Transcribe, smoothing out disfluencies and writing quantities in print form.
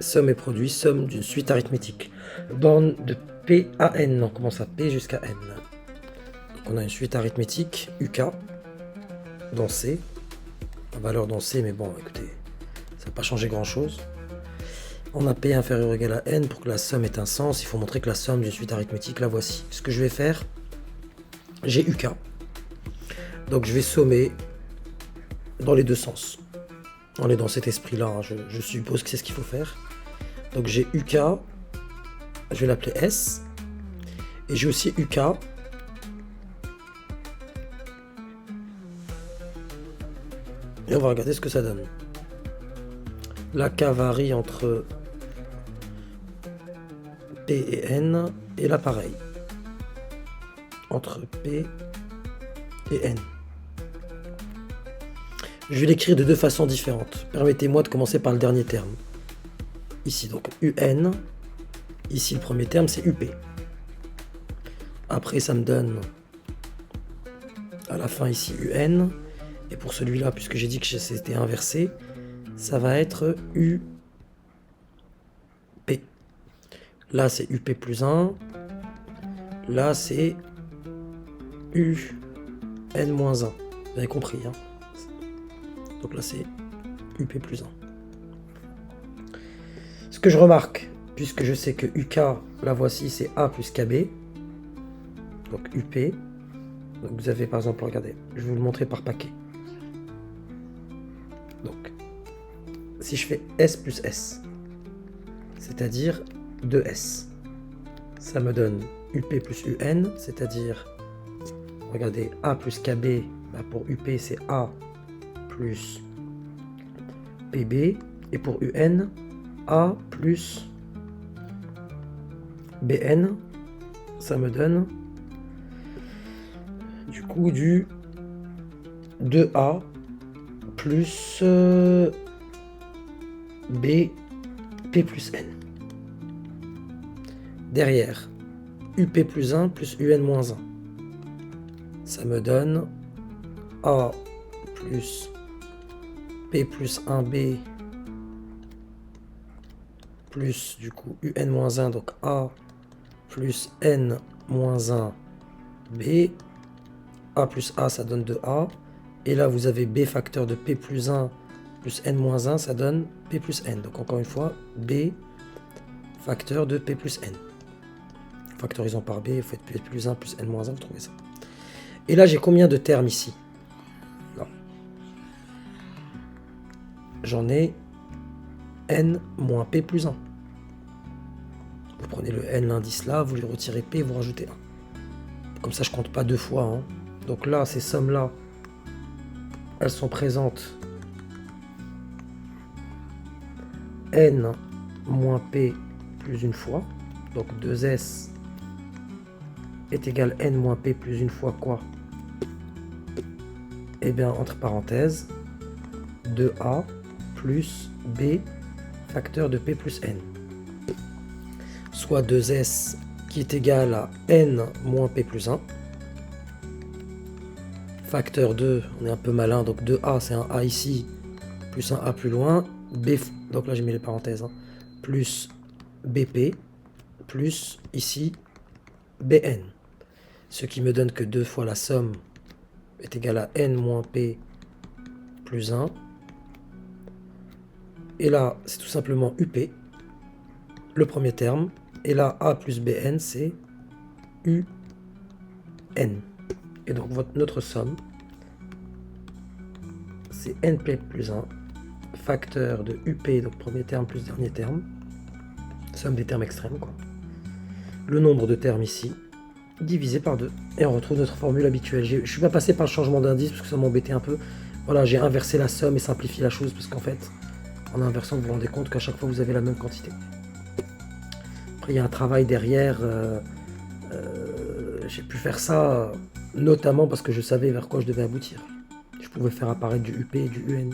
somme et produit, somme d'une suite arithmétique. Borne de P à N, on commence à P jusqu'à N. Donc on a une suite arithmétique, UK, dans C. La valeur dans C, mais bon, écoutez, ça n'a pas changé grand-chose. On a P inférieur ou égal à N. Pour que la somme ait un sens, il faut montrer que la somme d'une suite arithmétique, la voici. Ce que je vais faire, j'ai UK. Donc je vais sommer dans les deux sens. On est dans cet esprit-là, hein. Je suppose que c'est ce qu'il faut faire. Donc j'ai UK, je vais l'appeler S. Et j'ai aussi UK. Et on va regarder ce que ça donne. La K varie entre P et N. Et là pareil. Entre P et N. Je vais l'écrire de deux façons différentes. Permettez-moi de commencer par le dernier terme. Ici, donc UN. Ici, le premier terme, c'est UP. Après, ça me donne à la fin ici UN. Et pour celui-là, puisque j'ai dit que c'était inversé, ça va être UP. Là, c'est UP plus 1. Là, c'est UN moins 1. Vous avez compris, hein? Donc là, c'est UP plus 1. Ce que je remarque, puisque je sais que UK, la voici, c'est A plus KB. Donc UP. Donc vous avez par exemple, regardez, je vais vous le montrer par paquet. Donc, si je fais S plus S, c'est-à-dire 2S, ça me donne UP plus UN, c'est-à-dire, regardez, A plus KB, bah pour UP, c'est A plus PB, et pour UN, A plus BN, ça me donne du coup du 2A plus B, P plus N. Derrière, UP plus 1 plus UN moins 1. Ça me donne A plus P plus 1B plus du coup UN moins 1, donc A plus N moins 1 B. A plus A, ça donne 2A. Et là, vous avez B facteur de P plus 1 plus N moins 1, ça donne P plus N. Donc encore une fois, B facteur de P plus N. Factorisant par B, vous faites P plus 1 plus N moins 1, vous trouvez ça. Et là, j'ai combien de termes ici? J'en ai N moins P plus 1. Vous prenez le N, l'indice là, vous lui retirez P, vous rajoutez 1. Comme ça, je compte pas deux fois, hein. Donc là, ces sommes-là, elles sont présentes N moins P plus une fois. Donc 2S est égal N moins P plus une fois quoi? Eh bien, entre parenthèses, 2A plus B facteur de P plus N. Soit 2S qui est égal à N moins P plus 1. Facteur 2, on est un peu malin, donc 2A, c'est un A ici, plus un A plus loin, B, donc là j'ai mis les parenthèses, hein, plus BP, plus ici BN. Ce qui me donne que 2 fois la somme est égale à N moins P plus 1. Et là, c'est tout simplement UP, le premier terme. Et là, A plus BN, c'est UN. Et donc notre somme, c'est NP plus 1, facteur de UP, donc premier terme plus dernier terme, somme des termes extrêmes, quoi. Le nombre de termes ici, divisé par 2. Et on retrouve notre formule habituelle. Je ne suis pas passé par le changement d'indice, parce que ça m'embêtait un peu. Voilà, j'ai inversé la somme et simplifié la chose, parce qu'en fait, en inversant, vous vous rendez compte qu'à chaque fois, vous avez la même quantité. Après, il y a un travail derrière. J'ai pu faire ça notamment parce que je savais vers quoi je devais aboutir. Je pouvais faire apparaître du UP et du UN.